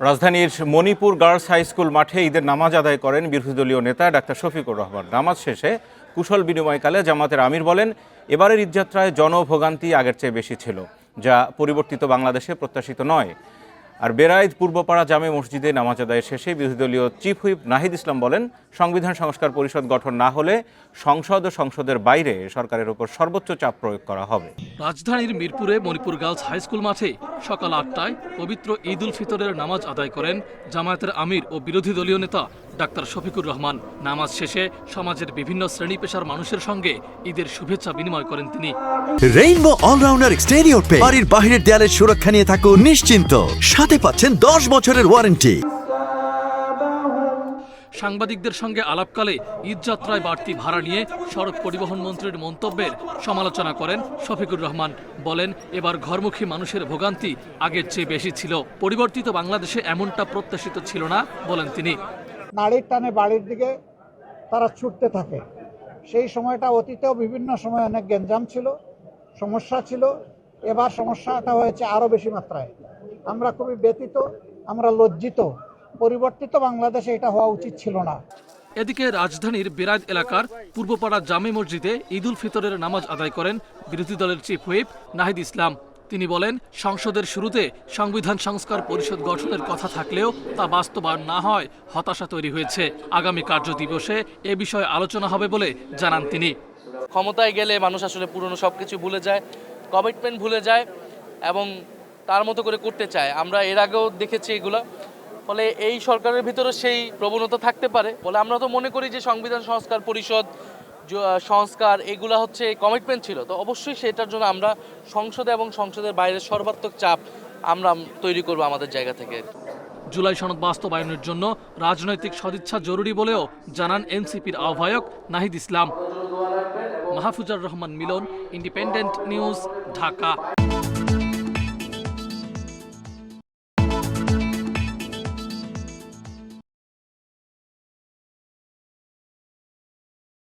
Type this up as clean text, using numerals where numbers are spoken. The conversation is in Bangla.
রাজধানীর মণিপুর গার্লস হাই স্কুল মাঠে ঈদের নামাজ আদায় করেন বিরোধী দলীয় নেতা ডাক্তার শফিকুর রহমান। নামাজ শেষে কুশল বিনিময়কালে জামাতের আমির বলেন, এবারের ঈদযাত্রায় জনভোগান্তি আগের চেয়ে বেশি ছিল, যা পরিবর্তিত বাংলাদেশে প্রত্যাশিত নয়। আর বেড়াইদ পূর্বপাড়া জামে মসজিদে নামাজ আদায়ের শেষে বিরোধী দলীয় চিফ হুইপ নাহিদ ইসলাম বলেন, সংবিধান সংস্কার পরিষদ গঠন না হলে সংসদ ও সংসদের বাইরে সরকারের উপর সর্বোচ্চ চাপ প্রয়োগ করা হবে। রাজধানীর মিরপুরে মণিপুর গার্লস হাই স্কুল মাঠে সকাল ৮টায় পবিত্র ঈদ উল ফিতরের নামাজ আদায় করেন জামায়াতের আমির ও বিরোধী দলীয় নেতা ডাক্তার শফিকুর রহমান। নামাজ শেষে সমাজের বিভিন্ন শ্রেণী পেশার মানুষের সঙ্গে ঈদের শুভেচ্ছা বিনিময় করেন তিনি। রেইনবো অলরাউন্ডার এক্সটেরিয়র পেইন্ট বাড়ির বাহিরের দেয়ালের সুরক্ষা নিয়ে থাকুন নিশ্চিন্ত, সাথে পাচ্ছেন 10 বছরের ওয়ারেন্টি। সাংবাদিকদের সঙ্গে আলাপকালে ঈদযাত্রায় বাড়তি ভাড়া নিয়ে সড়ক পরিবহন মন্ত্রীর মন্তব্যের সমালোচনা করেন শফিকুর রহমান। বলেন, এবার ঘরমুখী মানুষের ভোগান্তি আগের চেয়ে বেশি ছিল, পরিবর্তিত বাংলাদেশে এমনটা প্রত্যাশিত ছিল না বলেন তিনি। নারীর টানে বাড়ির দিকে তারা ছুটতে থাকে। সেই সময়টা অতীতেও বিভিন্ন সময় অনেক গ্যাঞ্জাম ছিল, সমস্যা ছিল। এবার সমস্যাটা হয়েছে আরও বেশি মাত্রায়। আমরা খুবই ব্যথিত, আমরা লজ্জিত। পরিবর্তিত বাংলাদেশে এটা হওয়া উচিত ছিল না। এদিকে রাজধানীর বেড়াইদ এলাকার পূর্বপাড়া জামে মসজিদে ঈদ উল ফিতরের নামাজ আদায় করেন বিরোধী দলের চিফ হুইপ নাহিদ ইসলাম। তিনি বলেন, সংসদের শুরুতে সংবিধান সংস্কার পরিষদ গঠনের কথা থাকলেও তা বাস্তবায়ন না হয় হতাশা তৈরি হয়েছে। আগামী কার্য দিবসে এ বিষয়ে আলোচনা হবে বলে জানান তিনি। ক্ষমতায় গেলে মানুষ আসলে পুরনো সবকিছু ভুলে যায়, কমিটমেন্ট ভুলে যায় এবং তার মতো করে করতে চায়। আমরা এর আগেও দেখেছি এগুলা। ফলে এই সরকারের ভিতরে সেই প্রবণতা থাকতে পারে বলে আমরা তো মনে করি যে সংবিধান সংস্কার পরিষদ সংস্কার এগুলা হচ্ছে কমিটমেন্ট ছিল। তো অবশ্যই সেটার জন্য আমরা সংসদে এবং সংসদের বাইরে সর্বাত্মক চাপ আমরা তৈরি করব আমাদের জায়গা থেকে। জুলাই সনদ বাস্তবায়নের জন্য রাজনৈতিক সদিচ্ছা জরুরি বলেও জানান এনসিপির আহ্বায়ক নাহিদ ইসলাম। মাহফুজার রহমান মিলন, ইন্ডিপেন্ডেন্ট নিউজ, ঢাকা।